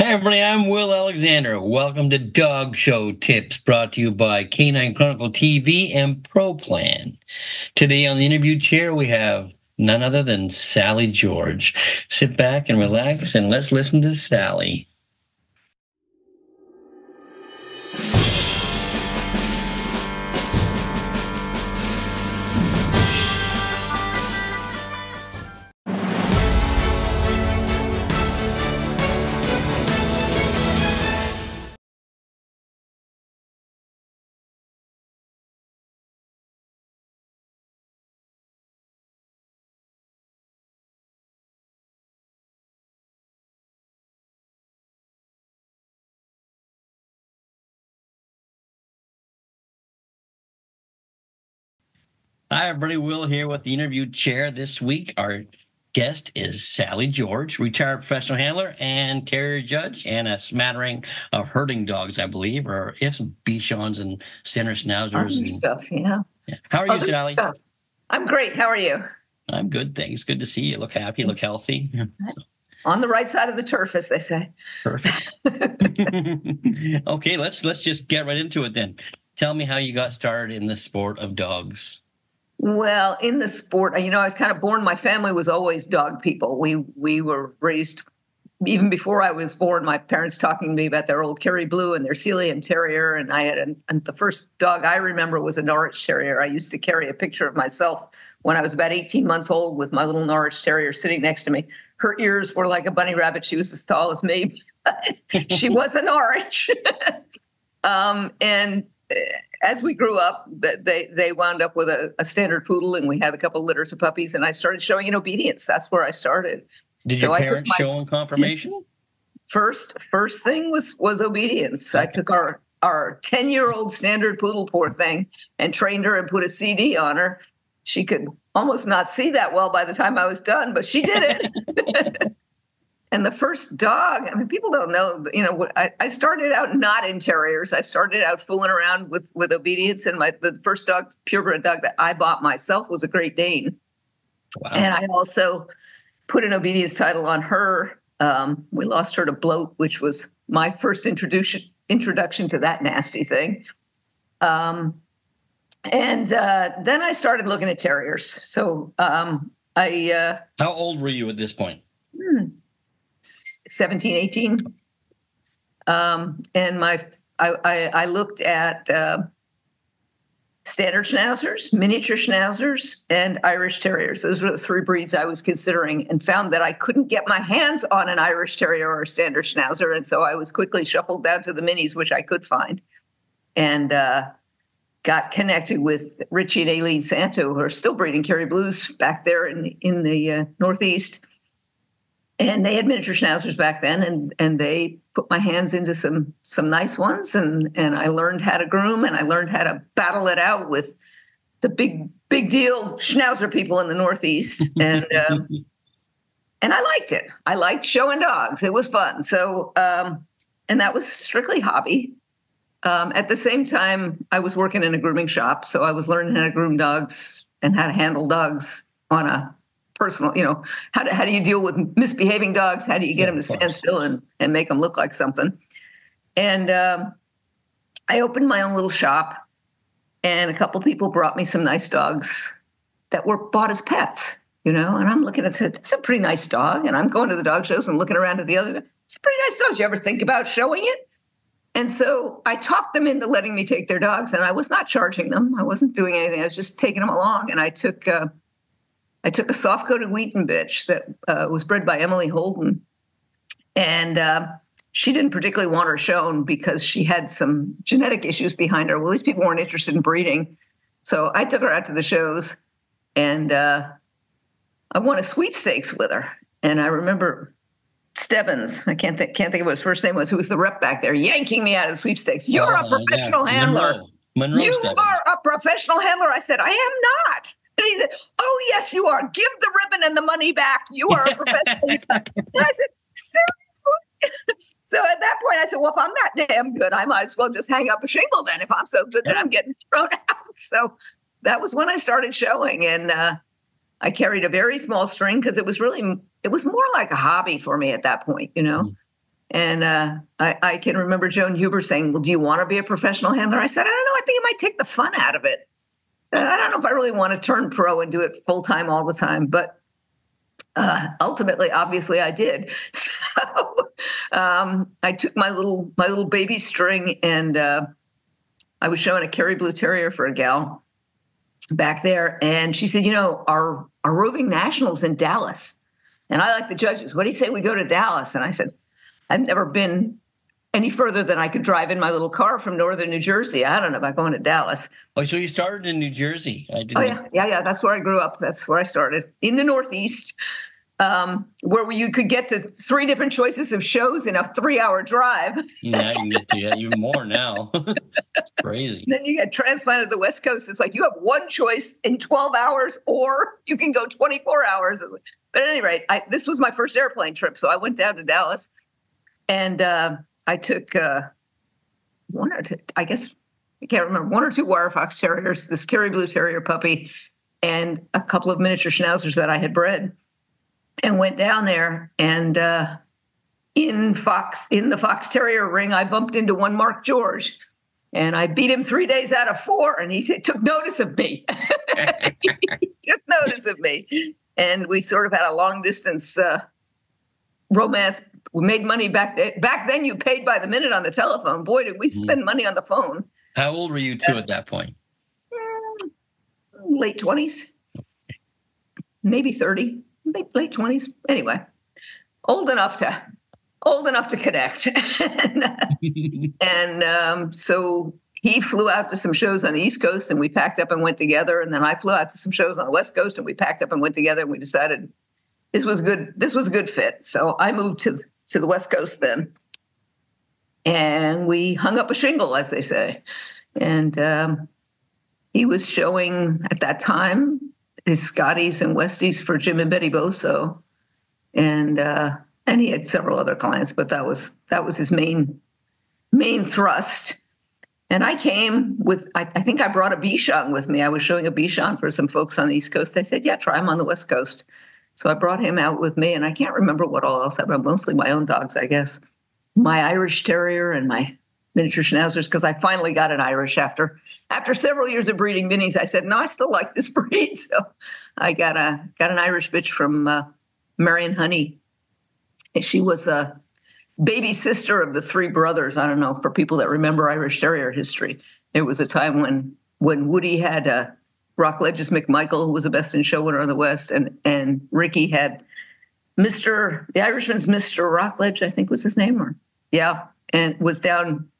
Hi, everybody. I'm Will Alexander. Welcome to Dog Show Tips, brought to you by Canine Chronicle TV and Pro Plan. Today on the interview chair, we have none other than Sally George. Sit back and relax, and let's listen to Sally. Hi, everybody. Will here with the interview chair this week. Our guest is Sally George, retired professional handler and terrier judge, and a smattering of herding dogs, I believe, or if Bichons and center schnauzers. And stuff, yeah. How are you, Sally? Stuff. I'm great. How are you? I'm good, thanks. Good to see you. Look happy, look healthy. On the right side of the turf, as they say. Perfect. Okay, let's just get right into it then. Tell me how you got started in the sport of dogs. Well, in the sport, I was kind of born. My family was always dog people. We were raised, even before I was born, my parents talking to me about their old Kerry Blue and their Sealyham Terrier. And I had and the first dog I remember was a Norwich Terrier. I used to carry a picture of myself when I was about 18 months old with my little Norwich Terrier sitting next to me. Her ears were like a bunny rabbit. She was as tall as me. She was a Norwich. And as we grew up, they wound up with a standard poodle, and we had a couple litters of puppies, and I started showing in obedience. That's where I started. Did your parents show in confirmation? First thing was obedience. I took our 10-year-old standard poodle, poor thing, and trained her and put a CD on her. She could almost not see that well by the time I was done, but she did it. And the first dog, people don't know, I started out not in terriers. I started out fooling around with obedience. And the first dog, purebred dog that I bought myself was a Great Dane. Wow. And I also put an obedience title on her. We lost her to bloat, which was my first introduction to that nasty thing. And then I started looking at terriers. So how old were you at this point? 17, 18. And I looked at standard schnauzers, miniature schnauzers, and Irish terriers. Those were the three breeds I was considering, and found that I couldn't get my hands on an Irish terrier or a standard schnauzer. And so I was quickly shuffled down to the minis, which I could find, and got connected with Richie and Aileen Santo, who are still breeding Kerry Blues back there in the Northeast. And they had miniature schnauzers back then, and they put my hands into some nice ones, and I learned how to groom, and I learned how to battle it out with the big deal schnauzer people in the Northeast, and I liked it. I liked showing dogs; it was fun. So, and that was strictly hobby. At the same time, I was working in a grooming shop, so I was learning how to groom dogs and how to handle dogs on a personal, how do you deal with misbehaving dogs? How do you get them to stand still and make them look like something? And I opened my own little shop, and a couple people brought me some nice dogs that were bought as pets, and I'm looking at it. It's a pretty nice dog. And I'm going to the dog shows and looking around at the other. It's a pretty nice dog. Did you ever think about showing it? And so I talked them into letting me take their dogs, and I was not charging them. I wasn't doing anything. I was just taking them along. And I took a soft-coated Wheaten bitch that was bred by Emily Holden. And she didn't particularly want her shown because she had some genetic issues behind her. Well, these people weren't interested in breeding. So I took her out to the shows, and I won a sweepstakes with her. And I remember Stebbins, I can't think of what his first name was, who was the rep back there, yanking me out of the sweepstakes. You're a professional handler. Monroe you Stebbins. Are a professional handler. I said, I am not. And he said, oh, yes, you are. Give the ribbon and the money back. You are a professional. And I said, seriously? So at that point, I said, well, if I'm that damn good, I might as well just hang up a shingle then if I'm so good that I'm getting thrown out. So that was when I started showing. And I carried a very small string because it was more like a hobby for me at that point, And I can remember Joan Huber saying, well, do you want to be a professional handler? I said, I don't know. I think it might take the fun out of it. I don't know if I really want to turn pro and do it full time all the time, but ultimately, obviously, I did. So I took my little baby string, and I was showing a Kerry Blue Terrier for a gal back there, and she said, our roving nationals in Dallas, and I like the judges. What do you say we go to Dallas? And I said, I've never been any further than I could drive in my little car from northern New Jersey. I don't know about going to Dallas. Oh, so you started in New Jersey? Yeah. That's where I grew up. That's where I started, in the Northeast, where you could get to 3 different choices of shows in a 3-hour drive. Now you can get to even more now. It's crazy. Then you get transplanted to the West Coast. It's like you have one choice in 12 hours, or you can go 24 hours. But at any rate, this was my first airplane trip. So I went down to Dallas, and I took one or two, I guess, I can't remember, 1 or 2 wire fox terriers, this Kerry Blue Terrier puppy, and a couple of miniature schnauzers that I had bred, and went down there. And in the fox terrier ring, I bumped into one Mark George, and I beat him 3 days out of 4, and he took notice of me. He took notice of me, and we sort of had a long distance romance. We made money back then. Back then, you paid by the minute on the telephone. Boy, did we spend money on the phone. How old were you two at that point? Late 20s, maybe 30, late 20s. Anyway, old enough to connect. and so he flew out to some shows on the East Coast, and we packed up and went together. And then I flew out to some shows on the West Coast, and we packed up and went together. And we decided this was good. This was a good fit. So I moved to the West Coast then, and we hung up a shingle, as they say. And he was showing at that time his Scotties and Westies for Jim and Betty Boso, and he had several other clients, but that was his main thrust. And I came with, I think I brought a Bichon with me. I was showing a Bichon for some folks on the East Coast. They said, yeah, try him on the West Coast. So I brought him out with me, and I can't remember what all else I brought, mostly my own dogs, I guess. My Irish Terrier and my miniature schnauzers, because I finally got an Irish after several years of breeding minis. I said, no, I still like this breed. So I got an Irish bitch from Marion Honey. And she was a baby sister of the 3 brothers. I don't know, for people that remember Irish Terrier history, there was a time when Woody had Rockledge's McMichael, who was the best in show winner in the West, and Ricky had the Irishman's Mr. Rockledge, I think was his name, and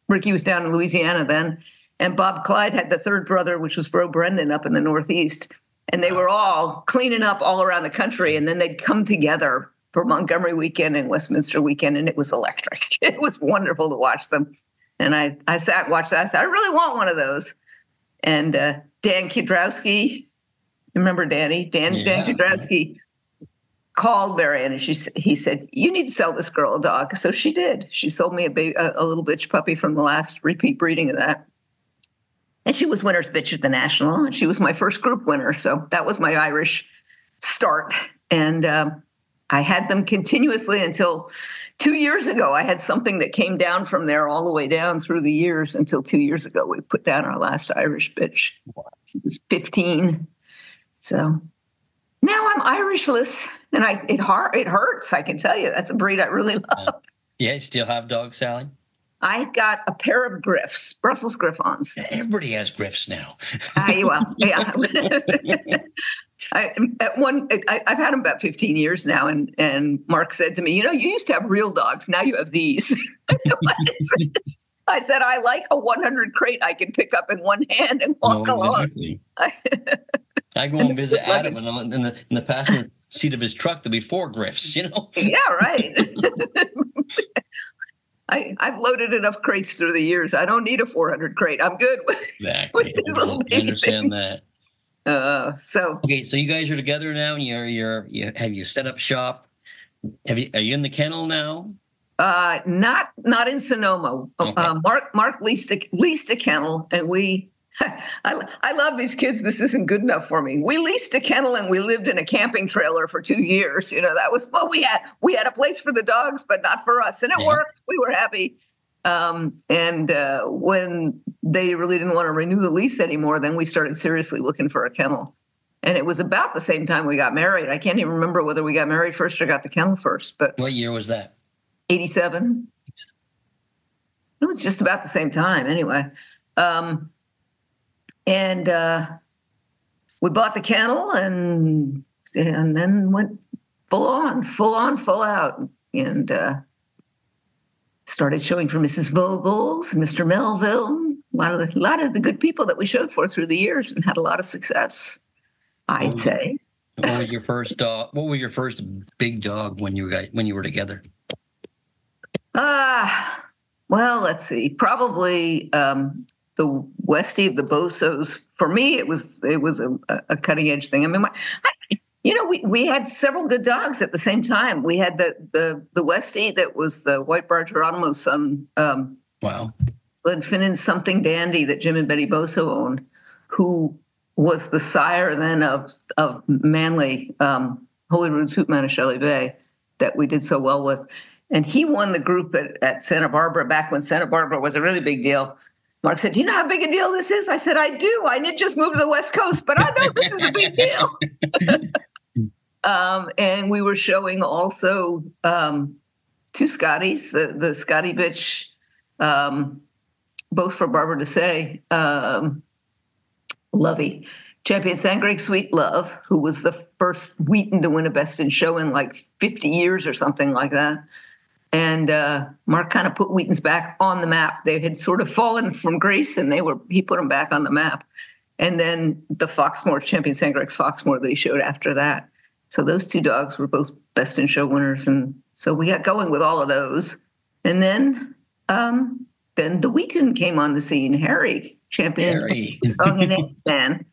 Ricky was down in Louisiana then, and Bob Clyde had the 3rd brother, which was Bro Brendan up in the Northeast, and they were all cleaning up all around the country, and then they'd come together for Montgomery weekend and Westminster weekend, and it was electric. It was wonderful to watch them, and I sat, watched that. I said, I really want one of those, and Dan Kudrowski, remember Danny? Dan Kudrowski called Marianne, and he said, you need to sell this girl a dog. So she did. She sold me a little bitch puppy from the last repeat breeding of that. And she was winner's bitch at the National, and she was my first group winner. So that was my Irish start. And I had them continuously until 2 years ago. I had something that came down from there all the way down through the years until 2 years ago. We put down our last Irish bitch. She was 15. So now I'm Irishless, and it hurts. I can tell you, that's a breed I really love. Yeah, you still have dogs, Sally? I got a pair of Griffs, Brussels Griffons. Everybody has Griffs now. Well, yeah. I've had them about 15 years now, and Mark said to me, you used to have real dogs. Now you have these. I said, I like a 100 crate I can pick up in one hand and walk along. I go and visit Adam in the passenger seat of his truck. There'll be 4 Griffs, Yeah, right. I've loaded enough crates through the years. I don't need a 400 crate. I'm good with these little baby I understand things. that. So you guys are together now, and have you set up shop? Are you in the kennel now? Not in Sonoma. Okay. Mark leased a kennel, and we I love these kids. This isn't good enough for me. We leased a kennel and we lived in a camping trailer for 2 years. That was what we had. We had a place for the dogs, but not for us. And it worked. We were happy. And when they really didn't want to renew the lease anymore, then we started seriously looking for a kennel. And it was about the same time we got married. I can't even remember whether we got married first or got the kennel first. But what year was that? 87. It was just about the same time anyway. And we bought the kennel and then went full out, and started showing for Mrs. Vogel's, Mr. Melville, a lot of the good people that we showed for through the years, and had a lot of success, I'd say. What was your first dog? What was your first big dog when you were together? Well, let's see. Probably the Westie of the Bosos. For me, it was a cutting edge thing. I mean, we had several good dogs at the same time. We had the Westie that was the White Bar Geronimo's son. Wow. Glenfinnan's Something Dandy that Jim and Betty Boso owned, who was the sire then of Manly, Holy Roots Hootman of Shelley Bay, that we did so well with. And he won the group at Santa Barbara back when Santa Barbara was a really big deal. Mark said, "Do you know how big a deal this is?" I said, "I do. I did just move to the West Coast, but I know this is a big deal." And we were showing also two Scotties, the Scotty bitch, both for Barbara to say, Lovey. Champion Sangre Sweet Love, who was the first Wheaton to win a Best in Show in like 50 years or something like that. And Mark kind of put Wheaton's back on the map. They had sort of fallen from grace, and he put them back on the map. And then the Foxmoor, Champion Sangrex Foxmoor, that he showed after that. So those two dogs were both Best in Show winners. And so we got going with all of those. And then the Wheaton came on the scene. Harry, champion song and dance man.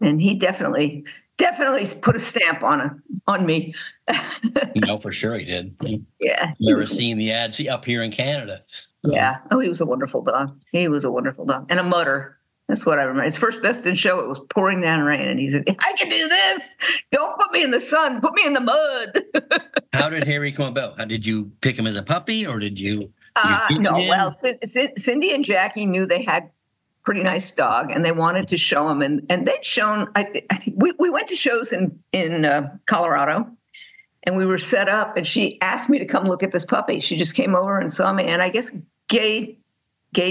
And he definitely put a stamp on me. No, for sure he did. Yeah. Never seen the ads up here in Canada. Yeah. Oh, he was a wonderful dog. He was a wonderful dog. And a mutter. That's what I remember. His first Best in Show, it was pouring down rain. And he said, "I can do this. Don't put me in the sun. Put me in the mud." How did Harry come about? How did you pick him as a puppy, or did you? No, well, Cindy and Jackie knew they had pretty nice dog, and they wanted to show him. And they'd shown, I think we went to shows in Colorado, and we were set up, and she asked me to come look at this puppy. She just came over and saw me. And I guess Gay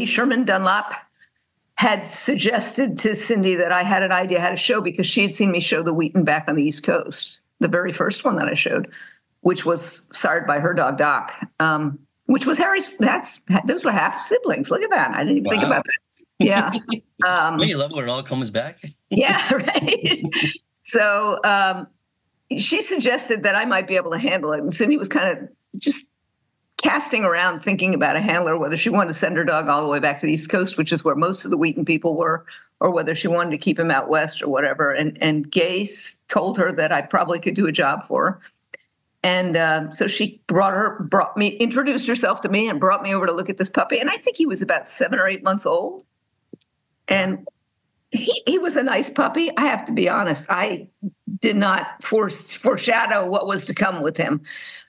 Sherman Dunlop had suggested to Cindy that I had an idea how to show, because she had seen me show the Wheaton back on the East Coast, the very first one that I showed, which was sired by her dog, Doc. Which was Harry's. Those were half siblings. Look at that. I didn't even think about that. Yeah. Don't you love when it all comes back? Yeah, right. So she suggested that I might be able to handle it. And Cindy was kind of just casting around, thinking about a handler, whether she wanted to send her dog all the way back to the East Coast, which is where most of the Wheaton people were, or whether she wanted to keep him out west or whatever. And Gay told her that I probably could do a job for her. And so she introduced herself to me and brought me over to look at this puppy. And I think he was about 7 or 8 months old. And he was a nice puppy. I have to be honest. I did not foreshadow what was to come with him.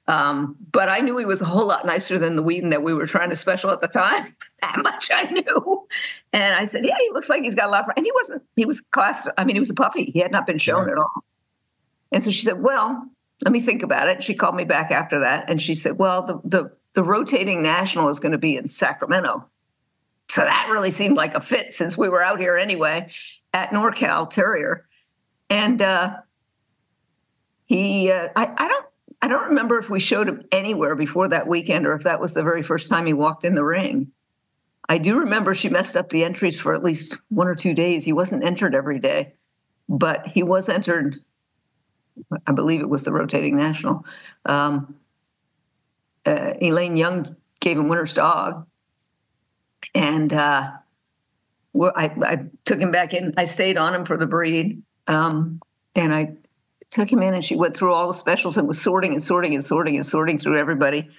But I knew he was a whole lot nicer than the Wheaton that we were trying to special at the time. That much I knew. And I said, "Yeah, he looks like he's got a lot of," and he was classed. I mean, he was a puppy. He had not been shown at all. And so she said, "Well, let me think about it." She called me back after that, and she said, "Well, the rotating national is going to be in Sacramento." So that really seemed like a fit, since we were out here anyway at NorCal Terrier. And I don't remember if we showed him anywhere before that weekend, or if that was the very first time he walked in the ring. I do remember she messed up the entries for at least 1 or 2 days. He wasn't entered every day, but he was entered. I believe it was the rotating national. Elaine Young gave him winner's dog. And I took him back in. I stayed on him for the breed. And I took him in, and she went through all the specials and was sorting through everybody,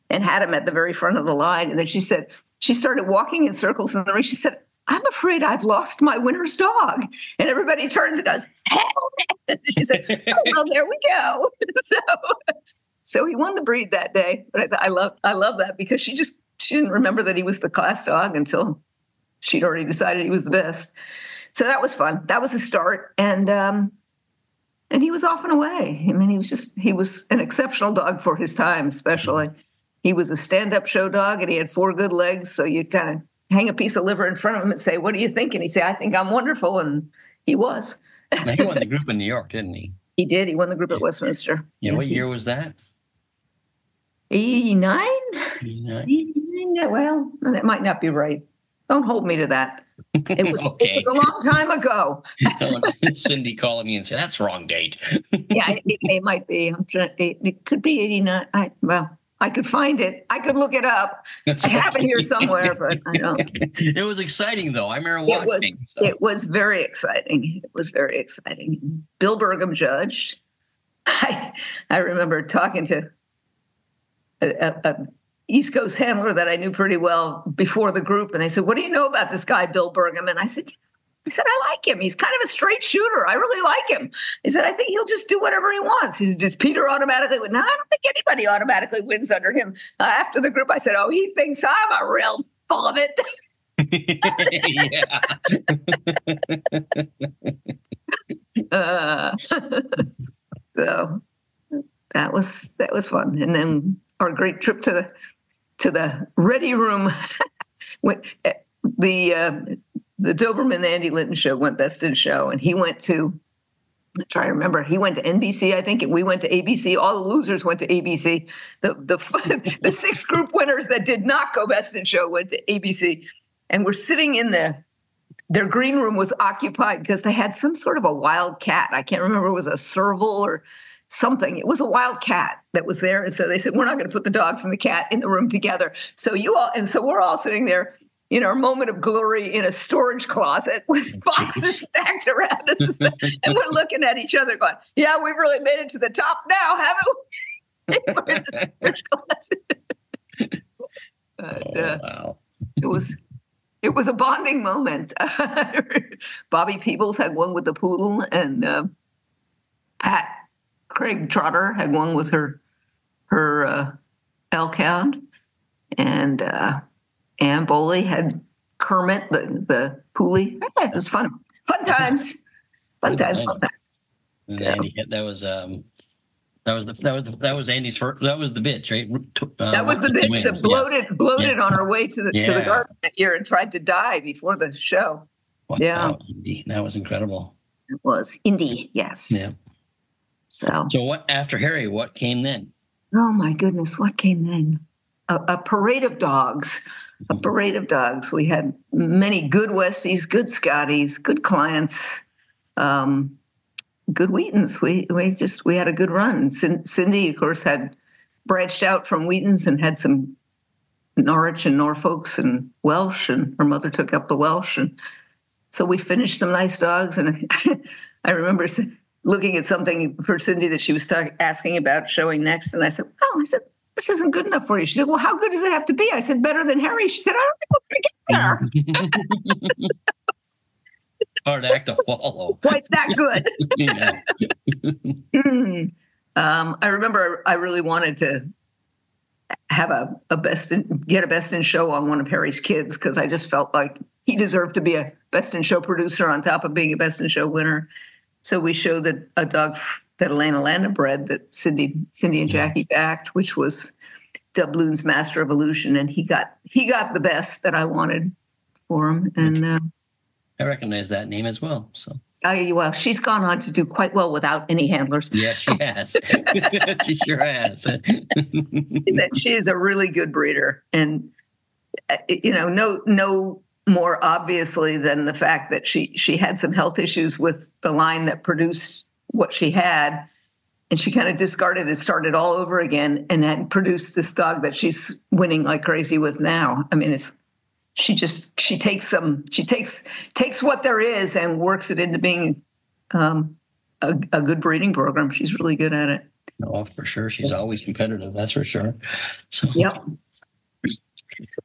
and had him at the very front of the line. And then she started walking in circles in the ring. She said, I'm afraid I've lost my winner's dog. And everybody turns and goes, help. And she said, oh, well, there we go. So he won the breed that day. But I love that because she didn't remember that he was the class dog until she'd already decided he was the best. So that was fun. That was the start. And he was off and away. I mean, he was an exceptional dog for his time, especially. He was a stand-up show dog and he had 4 good legs. So you kind of hang a piece of liver in front of him and say, what do you think? And he'd say, I think I'm wonderful. And he was. Now, he won the group in New York, didn't he? He did. He won the group at Westminster. Yeah. Yes, what year was that? 89? 89? Well, that might not be right. Don't hold me to that. It was, okay. It was a long time ago. Cindy calling me and said, that's wrong date. Yeah, it might be. It could be 89. I could find it. I could look it up. I have it here somewhere, but I don't. It was exciting, though. I remember watching. It was very exciting. It was very exciting. Bill Bergam judged. I remember talking to a East Coast handler that I knew pretty well before the group, and they said, what do you know about this guy, Bill Bergam? And I said, I like him. He's kind of a straight shooter. I really like him. He said, I think he'll just do whatever he wants. He said, does Peter automatically win? No, I don't think anybody automatically wins under him. After the group, I said, oh, he thinks I'm a real full of it. So that was fun. And then our great trip to the ready room. The Doberman Andy Linton show went best in show, and he went to, I'm trying to remember, he went to NBC, I think, and we went to ABC. All the losers went to ABC. The 6 group winners that did not go best in show went to ABC. And we're sitting in their green room was occupied because they had some sort of a wild cat. I can't remember, it was a serval or something. It was a wild cat that was there. And so they said, we're not going to put the dogs and the cat in the room together. So we're all sitting there in our moment of glory in a storage closet with boxes stacked around us. And we're looking at each other going, yeah, we've really made it to the top now, haven't we? We're in the storage closet. But, wow. It was a bonding moment. Bobby Peebles had one with the poodle, and Pat Craig Trotter had one with her elk hound, and Ann Boley had Kermit, the Pooley. Yeah, it was fun. Fun times. Fun times. And Andy, that was Andy's first. That was the bitch, right? That was the bitch that bloated on her way to the garden that year and tried to die before the show. Wow, yeah, Indy. That was incredible. It was Indy, yes. Yeah. So what after Harry? What came then? Oh my goodness, what came then? A parade of dogs. A parade of dogs. We had many good Westies, good Scotties, good clients, good Wheatons. We had a good run. Cindy, of course, had branched out from Wheatons and had some Norwich and Norfolks and Welsh, and her mother took up the Welsh, and so we finished some nice dogs. And I remember looking at something for Cindy that she was asking about showing next, and I said, this isn't good enough for you. She said, well, how good does it have to be? I said, better than Harry. She said, I don't think we're going to get there. Hard act to follow. Quite that good. I remember I really wanted to have get a best in show on one of Harry's kids, because I just felt like he deserved to be a best in show producer on top of being a best in show winner. So we showed a dog that Elena Landa bred that Cindy and Jackie backed, which was Doubloon's Master of Illusion, and he got the best that I wanted for him. And I recognize that name as well. So well, she's gone on to do quite well without any handlers. Yeah, she has. She sure has. She is a really good breeder, and no more obviously than the fact that she had some health issues with the line that produced what she had, and she kind of discarded and started all over again, and had produced this dog that she's winning like crazy with now. I mean, she takes what there is and works it into being a good breeding program. She's really good at it. Oh, for sure. She's always competitive. That's for sure. So, yep.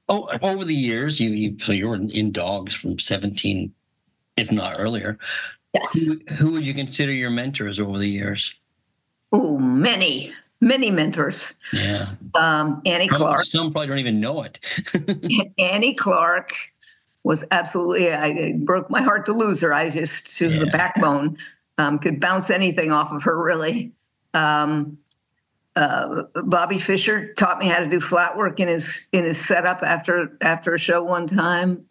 Oh, over the years, so you were in dogs from 17, if not earlier. Yes. Who would you consider your mentors over the years? Oh, many, many mentors. Yeah. Annie Clark. Some probably don't even know it. Annie Clark was absolutely, it broke my heart to lose her. She was a backbone. Could bounce anything off of her, really. Bobby Fischer taught me how to do flat work in his setup after a show one time.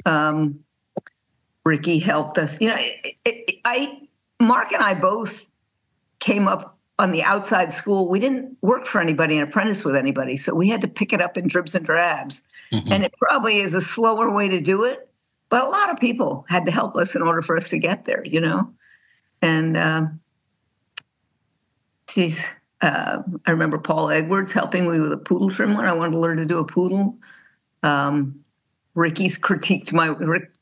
Ricky helped us. Mark and I both came up on the outside school. We didn't work for anybody and apprentice with anybody, so we had to pick it up in dribs and drabs. Mm-hmm. And it probably is a slower way to do it, but a lot of people had to help us in order for us to get there, And I remember Paul Edwards helping me with a poodle trim when I wanted to learn to do a poodle. Rick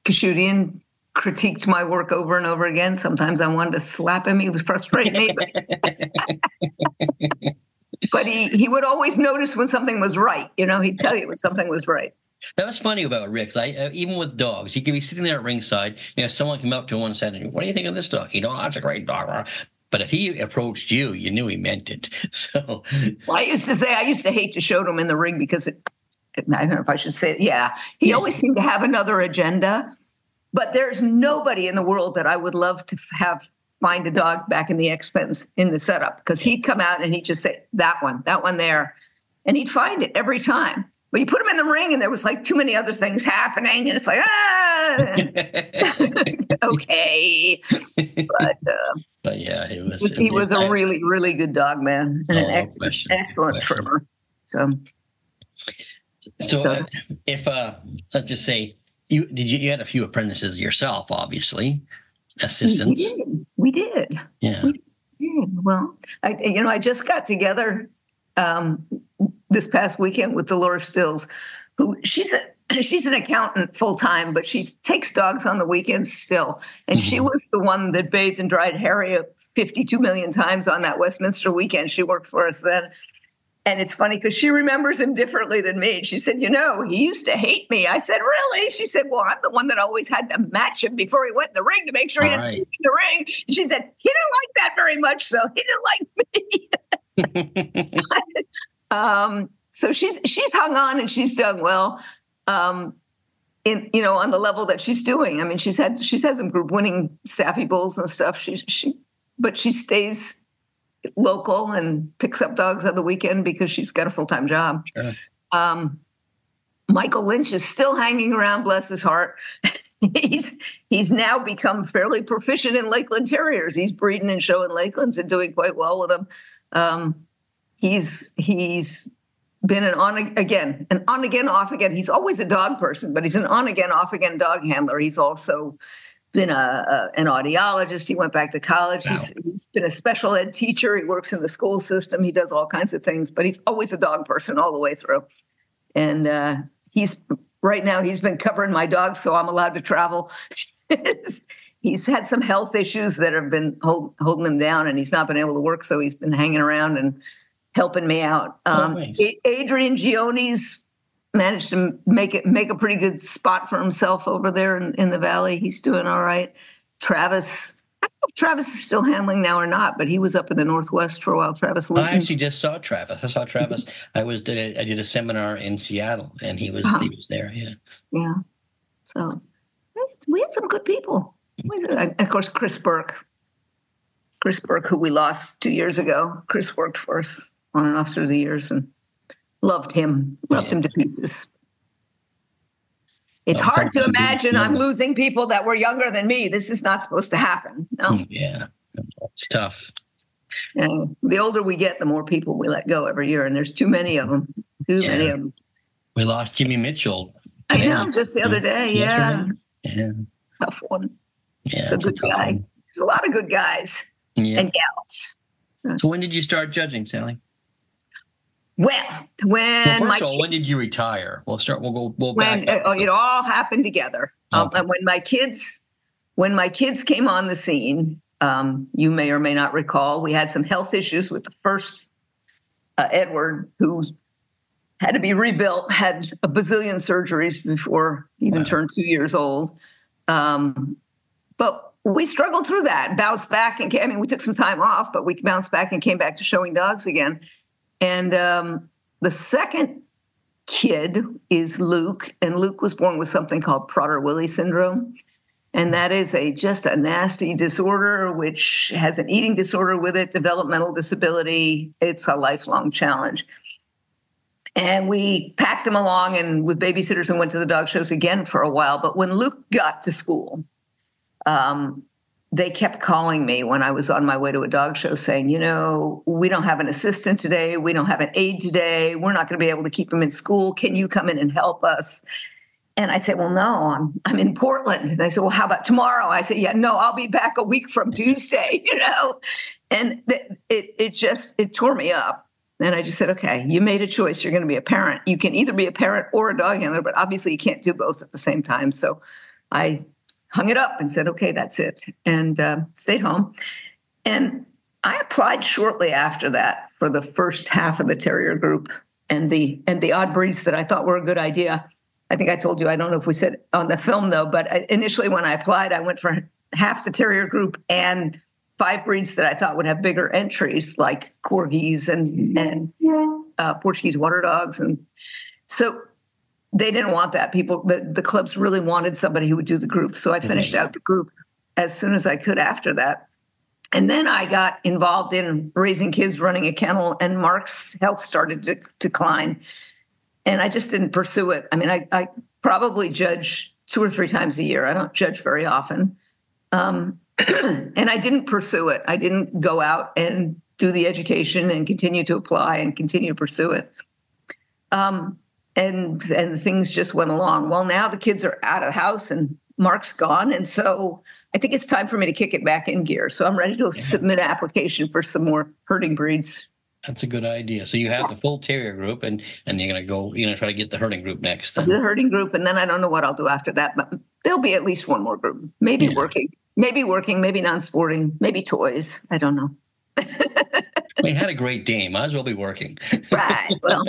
Kashudian critiqued my work over and over again. Sometimes I wanted to slap him. He was frustrating me. But he would always notice when something was right. He'd tell you when something was right. That was funny about Rick. Even with dogs, he could be sitting there at ringside. Someone came up to him and said, "What do you think of this dog?" That's a great dog. But if he approached you, you knew he meant it. So, I used to hate to show him in the ring because I don't know if I should say it. Yeah, he always seemed to have another agenda. But there's nobody in the world that I would love to find a dog back in the X-Pens in the setup, because he'd come out and he'd just say, that one there. And he'd find it every time. But you put him in the ring and there was like too many other things happening. And it's like, okay. But yeah, he was a really, really good dog, man. And an excellent trimmer. So if let's just say, you had a few apprentices yourself, obviously, assistants. We did. Yeah. We did. Well, I just got together this past weekend with Dolores Stills, who she's an accountant full time, but she takes dogs on the weekends still. And she was the one that bathed and dried Harry 52 million times on that Westminster weekend. She worked for us then. And it's funny because she remembers him differently than me. She said, he used to hate me. I said, really? She said, well, I'm the one that always had to match him before he went in the ring to make sure he didn't in the ring. And she said, he didn't like that very much, so he didn't like me. So she's hung on and she's done well, on the level that she's doing. I mean, she's had some group winning Staffy Bulls and stuff. But she stays local and picks up dogs on the weekend because she's got a full-time job. Sure. Michael Lynch is still hanging around, bless his heart. He's now become fairly proficient in Lakeland Terriers. He's breeding and showing Lakelands and doing quite well with them. He's been an on-again, off again. He's always a dog person, but he's an on-again, off-again dog handler. He's also been an audiologist. He went back to college. Wow. He's been a special ed teacher. He works in the school system. He does all kinds of things, but he's always a dog person all the way through. And right now he's been covering my dogs, so I'm allowed to travel. He's had some health issues that have been holding him down, and he's not been able to work, so he's been hanging around and helping me out. Nice. Adrian Gione's managed to make a pretty good spot for himself over there in the Valley. He's doing all right. Travis, I don't know if Travis is still handling now or not, but he was up in the Northwest for a while. Travis Luton. I actually just saw Travis. I saw Travis. I did a seminar in Seattle, and he was there. Yeah. Yeah. So we had some good people. Of course, Chris Burke, who we lost 2 years ago. Chris worked for us on and off through the years, and loved him to pieces. It's hard to imagine I'm losing people that were younger than me. This is not supposed to happen. No. Yeah, it's tough. And the older we get, the more people we let go every year, and there's too many of them. Many of them. We lost Jimmy Mitchell today. I know, just the other day. Yeah. Tough one. Yeah, it's a good guy. One. There's a lot of good guys and gals. So when did you start judging, Sally? When when did you retire? We'll go back. It all happened together. Okay. And when my kids came on the scene, you may or may not recall, we had some health issues with the first Edward, who had to be rebuilt, had a bazillion surgeries before even turned 2 years old. But we struggled through that, bounced back, and we took some time off, but we bounced back and came back to showing dogs again. And the second kid is Luke, and Luke was born with something called Prader-Willi syndrome. And that is just a nasty disorder, which has an eating disorder with it, developmental disability. It's a lifelong challenge. And we packed him along and with babysitters and went to the dog shows again for a while. But when Luke got to school, they kept calling me when I was on my way to a dog show saying, we don't have an assistant today. We don't have an aide today. We're not going to be able to keep him in school. Can you come in and help us? And I said, well, no, I'm in Portland. And they said, well, how about tomorrow? I said, yeah, no, I'll be back a week from Tuesday, And it tore me up. And I just said, okay, you made a choice. You're going to be a parent. You can either be a parent or a dog handler, but obviously you can't do both at the same time. So I hung it up and said, okay, that's it. And stayed home. And I applied shortly after that for the first half of the terrier group and the odd breeds that I thought were a good idea. I think I told you, I don't know if we said on the film though, but initially when I applied, I went for half the terrier group and 5 breeds that I thought would have bigger entries, like corgis and Portuguese water dogs. And so they didn't want that. The clubs really wanted somebody who would do the group. So I finished out the group as soon as I could after that. And then I got involved in raising kids, running a kennel, and Mark's health started to decline. And I just didn't pursue it. I probably judge 2 or 3 times a year. I don't judge very often. And I didn't pursue it. I didn't go out and do the education and continue to apply and continue to pursue it. And things just went along. Well, now the kids are out of the house and Mark's gone. And so I think it's time for me to kick it back in gear. So I'm ready to submit an application for some more herding breeds. That's a good idea. So you have the full terrier group, and you're going to try to get the herding group next. I'll do the herding group, and then I don't know what I'll do after that. But there'll be at least one more group. Maybe working, maybe non-sporting, maybe toys. I don't know. We had a great day. Might as well be working. Right. Well,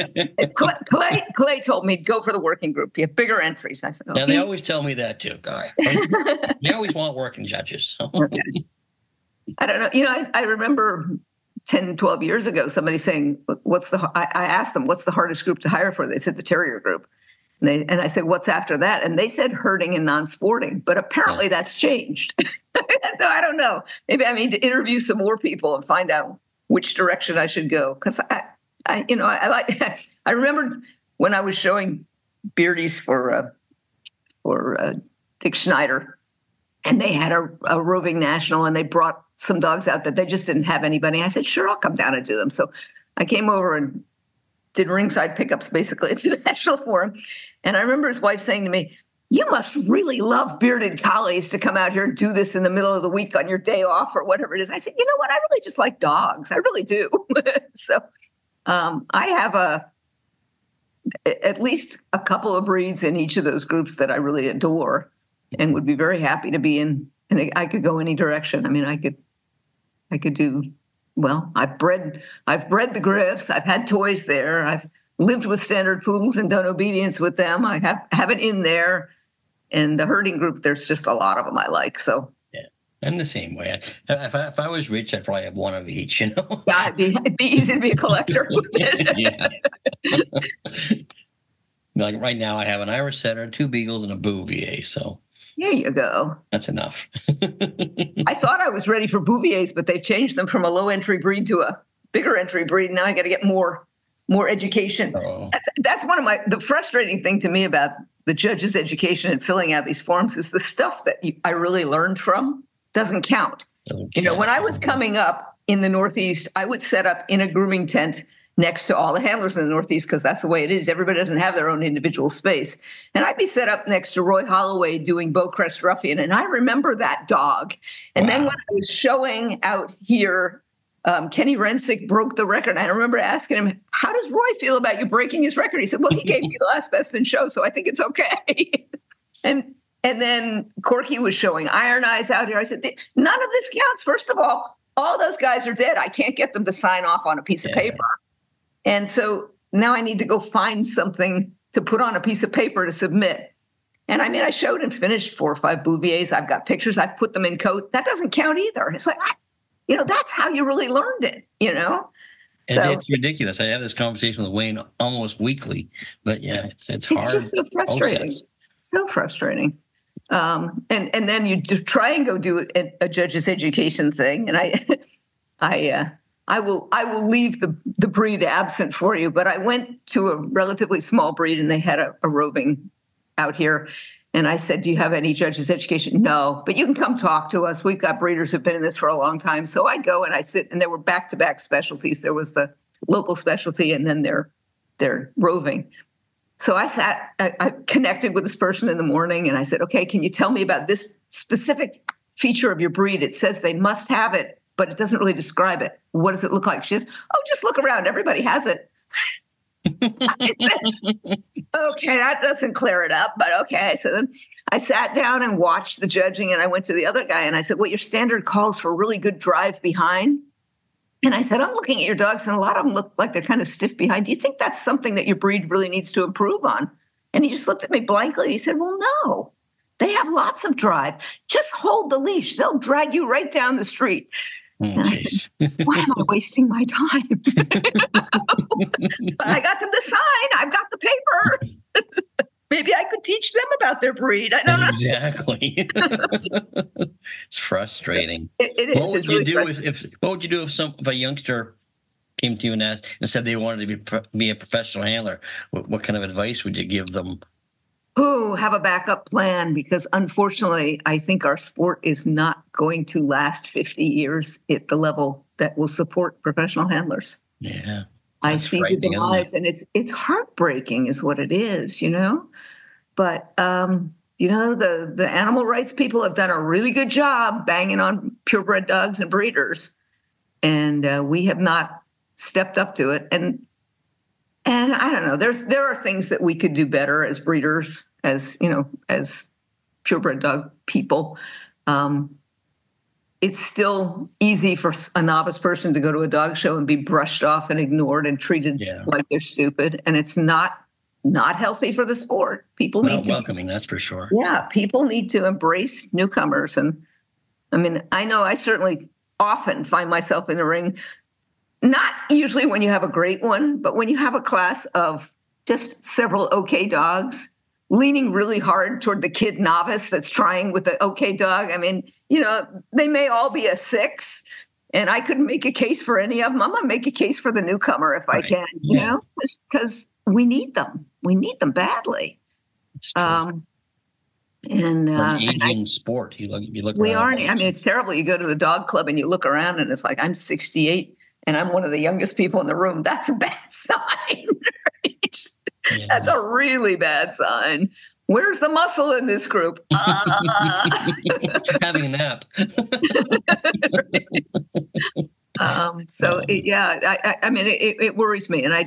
Clay told me to go for the working group. You have bigger entries. I said, okay. Now, they always tell me that too, Guy. They always want working judges. So. Okay. I don't know. I remember 10, 12 years ago, somebody saying, I asked them, what's the hardest group to hire for? They said the terrier group. And I said, what's after that? And they said herding and non-sporting, but apparently that's changed. So I don't know. Maybe I need to interview some more people and find out which direction I should go. Because I remember when I was showing Beardies for Dick Schneider, and they had a roving national, and they brought some dogs out that they just didn't have anybody. I said, sure, I'll come down and do them. So I came over and did ringside pickups basically at the national for him. And I remember his wife saying to me, you must really love bearded collies to come out here and do this in the middle of the week on your day off or whatever it is. I said, you know what? I really just like dogs. I really do. So I have at least a couple of breeds in each of those groups that I really adore and would be very happy to be in. And I could go any direction. I could do, well, I've bred the Griffs. I've had toys there. I've lived with standard poodles and done obedience with them. I have it in there. And the herding group, there's just a lot of them I like. So yeah, I'm the same way. If I was rich, I'd probably have one of each, Yeah, it'd be easy to be a collector. Yeah. Like right now, I have an Irish setter, 2 beagles, and a Bouvier. So there you go. That's enough. I thought I was ready for Bouviers, but they've changed them from a low entry breed to a bigger entry breed. Now I got to get more education. Oh. That's one of the frustrating thing to me about the judge's education and filling out these forms is the stuff that I really learned from doesn't count. When I was coming up in the Northeast, I would set up in a grooming tent next to all the handlers in the Northeast because that's the way it is. Everybody doesn't have their own individual space. And I'd be set up next to Roy Holloway doing Beaucrest Ruffian. And I remember that dog. And then when I was showing out here, Kenny Rensick broke the record. I remember asking him, how does Roy feel about you breaking his record? He said, well, he gave me the last best in show, so I think it's okay. and then Corky was showing Iron Eyes out here. I said, none of this counts. First of all those guys are dead. I can't get them to sign off on a piece of paper. And so now I need to go find something to put on a piece of paper to submit. And I mean, I showed and finished 4 or 5 Bouviers. I've got pictures. I've put them in coat. That doesn't count either. It's like, that's how you really learned it, It's ridiculous. I have this conversation with Wayne almost weekly, but yeah, it's hard. It's just so frustrating. So frustrating. And then you try and go do a judge's education thing, and I will leave the breed absent for you. But I went to a relatively small breed, and they had a roving out here. And I said, "Do you have any judge's education?" "No, but you can come talk to us. We've got breeders who've been in this for a long time." So I go and I sit, and there were back-to-back specialties. There was the local specialty, and then their roving. So I connected with this person in the morning, and I said, "Okay, can you tell me about this specific feature of your breed? It says they must have it, but it doesn't really describe it. What does it look like?" She says, "Oh, just look around. Everybody has it." I said, "Okay, that doesn't clear it up, but okay." So then I sat down and watched the judging, and I went to the other guy, and I said, "Well, your standard calls for really good drive behind." And I said, "I'm looking at your dogs, and a lot of them look like they're kind of stiff behind. Do you think that's something that your breed really needs to improve on?" And he just looked at me blankly. He said, "Well, no, they have lots of drive. Just hold the leash. They'll drag you right down the street." And I said, "Why am I wasting my time?" But I got them the sign. I've got the paper. Maybe I could teach them about their breed. I don't know. Exactly. It's frustrating. It is. What would you do if a youngster came to you and said they wanted to be a professional handler? What kind of advice would you give them? Have a backup plan, because unfortunately, I think our sport is not going to last 50 years at the level that will support professional handlers. Yeah. I see the demise, and it's heartbreaking is what it is, But, the animal rights people have done a really good job banging on purebred dogs and breeders, and we have not stepped up to it. And I don't know, there are things that we could do better as breeders, as purebred dog people. It's still easy for a novice person to go to a dog show and be brushed off and ignored and treated like they're stupid. And it's not healthy for the sport. People need to welcoming, that's for sure. Yeah, people need to embrace newcomers. And I mean, I know I certainly often find myself in the ring, not usually when you have a great one, but when you have a class of just several okay dogs, leaning really hard toward the kid novice that's trying with the okay dog. I mean, they may all be a 6, and I couldn't make a case for any of them. I'm going to make a case for the newcomer if I can, because we need them. We need them badly. Aging sport. You look. We are. I mean, it's terrible. You go to the dog club and you look around, and it's like, I'm 68, and I'm one of the youngest people in the room. That's a bad sign. Yeah. That's a really bad sign. Where's the muscle in this group? Having a nap. I mean, it worries me. And I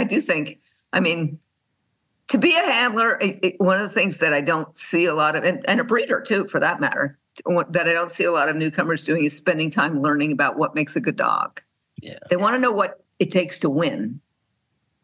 do think, I mean, to be a handler, one of the things that I don't see a lot of, and a breeder too, for that matter, that I don't see a lot of newcomers doing is spending time learning about what makes a good dog. Yeah. They want to know what it takes to win,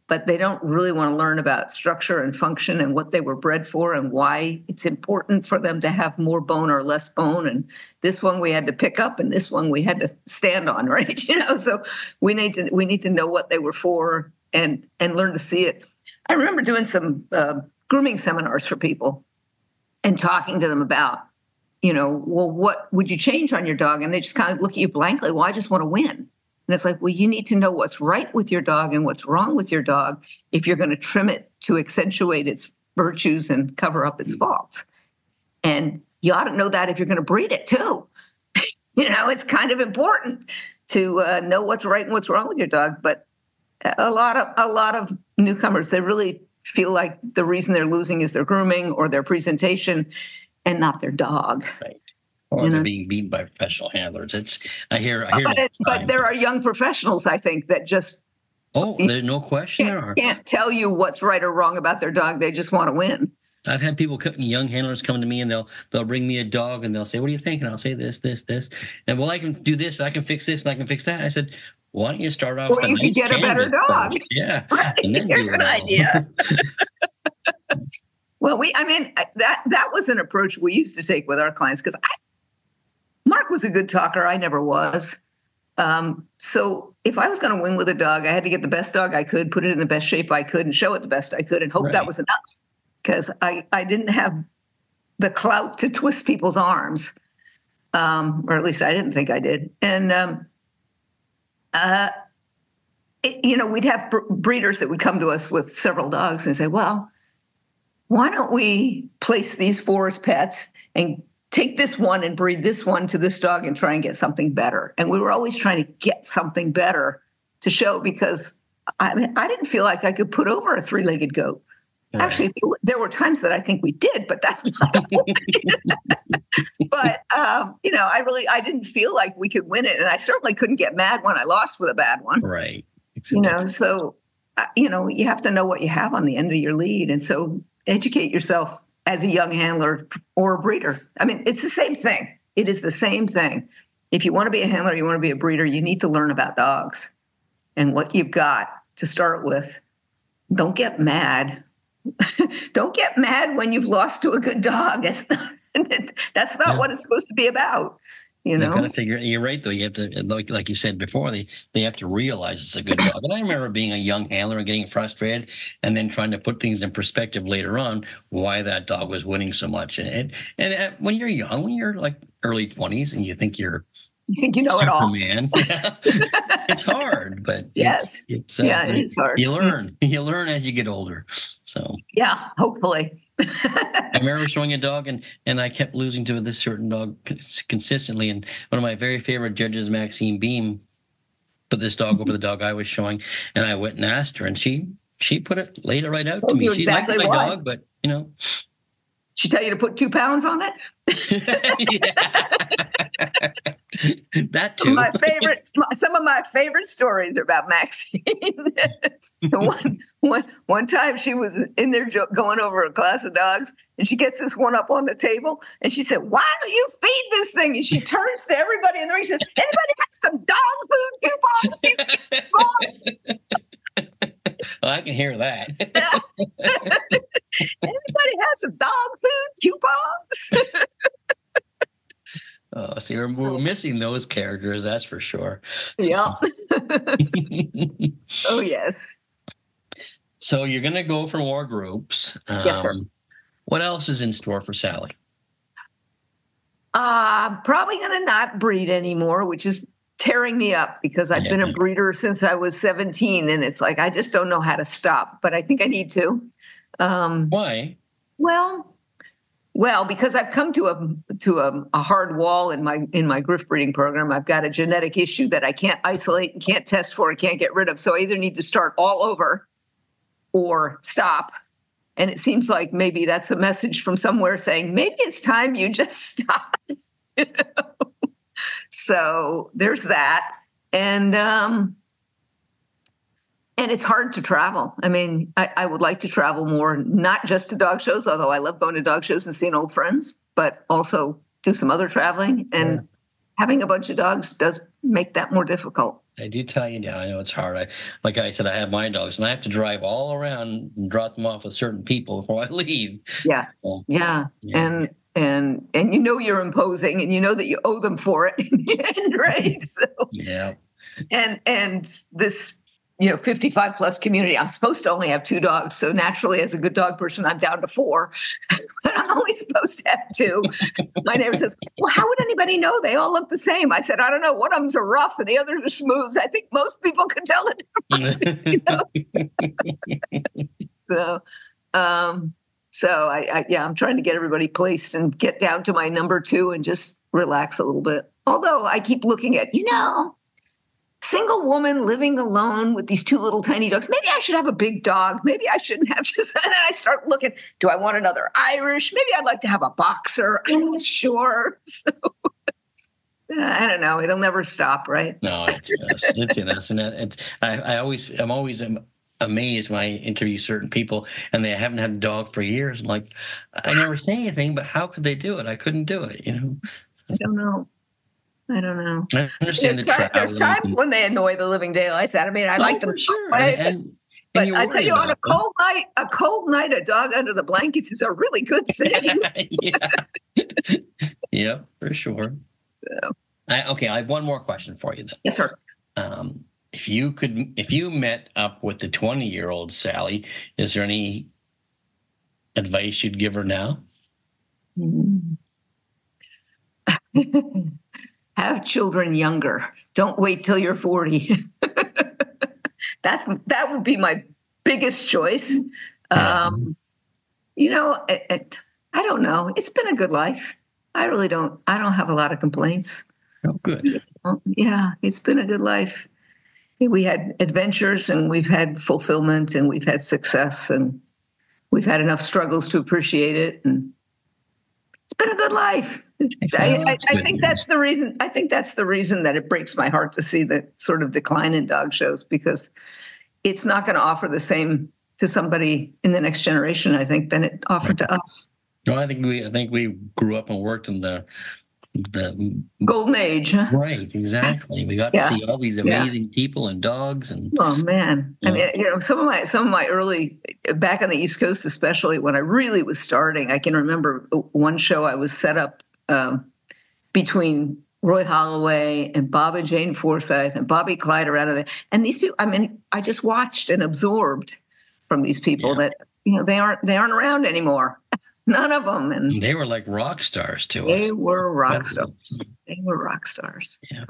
but they don't really want to learn about structure and function and what they were bred for and why it's important for them to have more bone or less bone. And this one we had to pick up, and this one we had to stand on, right? So we need to know what they were for and learn to see it. I remember doing some grooming seminars for people and talking to them about, well, what would you change on your dog? And they just kind of look at you blankly. Well, I just want to win. And it's like, well, you need to know what's right with your dog and what's wrong with your dog if you're going to trim it to accentuate its virtues and cover up its faults. And you ought to know that if you're going to breed it too. It's kind of important to know what's right and what's wrong with your dog. But a lot of newcomers, they really feel like the reason they're losing is their grooming or their presentation and not their dog. Right. Or they're being beaten by professional handlers. But there are young professionals, I think, that just there's no question. Can't tell you what's right or wrong about their dog. They just want to win. I've had young handlers come to me, and they'll bring me a dog, and they'll say, "What do you think?" And I'll say this, and I can do this, and I can fix this, and I can fix that. I said, why don't you start off Or with a you could nice get a better canvas dog. first? Yeah, Right. and then Here's do an it all. idea. Well, that was an approach we used to take with our clients because Mark was a good talker. I never was. So if I was going to win with a dog, I had to get the best dog I could, put it in the best shape I could, and show it the best I could, and hope that Right. was enough. Because I didn't have the clout to twist people's arms, or at least I didn't think I did. And we'd have breeders that would come to us with several dogs and say, "Well, why don't we place these four as pets and take this one and breed this one to this dog and try and get something better?" And we were always trying to get something better to show because I didn't feel like I could put over a three-legged goat. Right. Actually, there were times that I think we did, but that's not the point. But I didn't feel like we could win it, and I certainly couldn't get mad when I lost with a bad one. Right. So you have to know what you have on the end of your lead, and so educate yourself as a young handler or a breeder. I mean, it's the same thing. It is the same thing. If you want to be a handler, you want to be a breeder, you need to learn about dogs and what you've got to start with. Don't get mad. Don't get mad when you've lost to a good dog. That's not what it's supposed to be about. You've got to figure. You're right, though. You have to, like you said before, they have to realize it's a good dog. And I remember being a young handler and getting frustrated, and then trying to put things in perspective later on why that dog was winning so much. And when you're young, when you're like early 20s, and you think you know it all, man, it's hard. But yes, it is hard. You learn as you get older. So yeah, hopefully. I remember showing a dog, and I kept losing to this certain dog consistently. And one of my very favorite judges, Maxine Beam, put this dog over the dog I was showing, and I went and asked her, and she laid it right out to me. She liked my dog, but she tell you to put 2 pounds on it. That too. Some of my favorite stories are about Maxine. one time she was in there going over a class of dogs, and she gets this one up on the table, and she said, "Why do you feed this thing?" And she turns to everybody in the ring and says, "Anybody have some dog food coupons?" Well, I can hear that. Anybody have some dog food coupons? Oh, see, we're missing those characters, that's for sure. Yeah. Oh, yes. So you're going to go for more groups. Yes, sir. What else is in store for Sally? Probably going to not breed anymore, which is tearing me up because I've been a breeder since I was 17, and it's like I just don't know how to stop, but I think I need to. Why? Well, because I've come to a hard wall in my Griff breeding program. I've got a genetic issue that I can't isolate and can't test for and can't get rid of. So I either need to start all over or stop. And it seems like maybe that's a message from somewhere saying maybe it's time you just stop. So there's that, and it's hard to travel. I mean, I would like to travel more, not just to dog shows, although I love going to dog shows and seeing old friends, but also do some other traveling. And having a bunch of dogs does make that more difficult. I do tie you down. I know it's hard. Like I said, I have my dogs, and I have to drive all around and drop them off with certain people before I leave. Yeah, And you're imposing, and you know that you owe them for it in the end, right? So, yeah. And this 55 plus community, I'm supposed to only have 2 dogs. So naturally, as a good dog person, I'm down to 4. But I'm only supposed to have 2. My neighbor says, "Well, how would anybody know? They all look the same." I said, "I don't know. One of them's are rough and the others are smooth. I think most people can tell the difference." So I'm trying to get everybody placed and get down to my number 2 and just relax a little bit. Although I keep looking at, single woman living alone with these 2 little tiny dogs. Maybe I should have a big dog. Maybe I shouldn't have just, and then I start looking, do I want another Irish? Maybe I'd like to have a boxer. I'm not sure. So, I don't know. It'll never stop, right? No, it's and I'm always amazed when I interview certain people and they haven't had a dog for years. I'm like, I never say anything, but how could they do it? I couldn't do it, I don't know. I don't know. I understand There's times when they annoy the living daylights out of me, and I like them. for sure. But I tell you, on a cold night, a dog under the blankets is a really good thing. Yeah, for sure. So. Okay, I have one more question for you, though. Yes, sir. If you met up with the 20-year-old Sally, is there any advice you'd give her now? Have children younger. Don't wait till you're 40. That would be my biggest choice. You know, I don't know. It's been a good life. I don't have a lot of complaints. Oh, good. Yeah, it's been a good life. We had adventures, and we've had fulfillment, and we've had success, and we've had enough struggles to appreciate it. And it's been a good life. I think that's the reason. I think that's the reason that it breaks my heart to see the sort of decline in dog shows, because it's not going to offer the same to somebody in the next generation, I think, than it offered to us. No, I think we grew up and worked in the golden age. Right, exactly. We got to see all these amazing people and dogs, and oh man, I mean, you know, some of my early, back on the East Coast, especially when I really was starting, I can remember one show I was set up between Roy Holloway and Bob and Jane Forsyth and Bobby Clyde around there, and these people. I mean, I just watched and absorbed from these people that, you know, they aren't around anymore. None of them. And they were like rock stars to us. They were rock stars. They were rock stars. Yeah.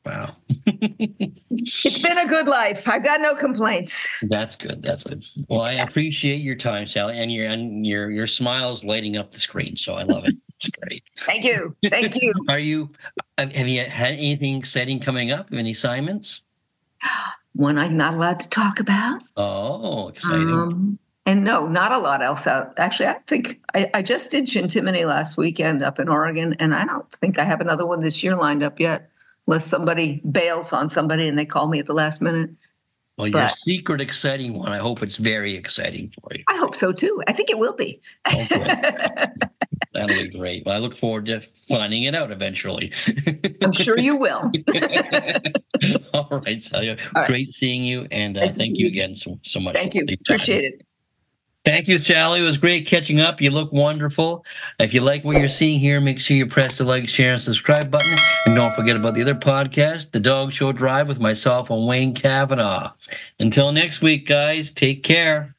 Wow. It's been a good life. I've got no complaints. That's good. That's good. Well, I appreciate your time, Sally, and your smile's lighting up the screen, so I love it. It's great. Thank you. Thank you. Have you had anything exciting coming up? Any assignments? One I'm not allowed to talk about. Oh, exciting. And no, not a lot else out. Actually, I think I just did Chintimony last weekend up in Oregon, and I don't think I have another one this year lined up yet, unless somebody bails on somebody and they call me at the last minute. Well, your secret exciting one, I hope it's very exciting for you. I hope so, too. I think it will be. Oh, that'll be great. Well, I look forward to finding it out eventually. I'm sure you will. All right, Sally. Great seeing you, and thank you again so much. Thank you. Appreciate it. Thank you, Sally. It was great catching up. You look wonderful. If you like what you're seeing here, make sure you press the like, share, and subscribe button. And don't forget about the other podcast, The Dog Show Drive, with myself and Wayne Kavanaugh. Until next week, guys, take care.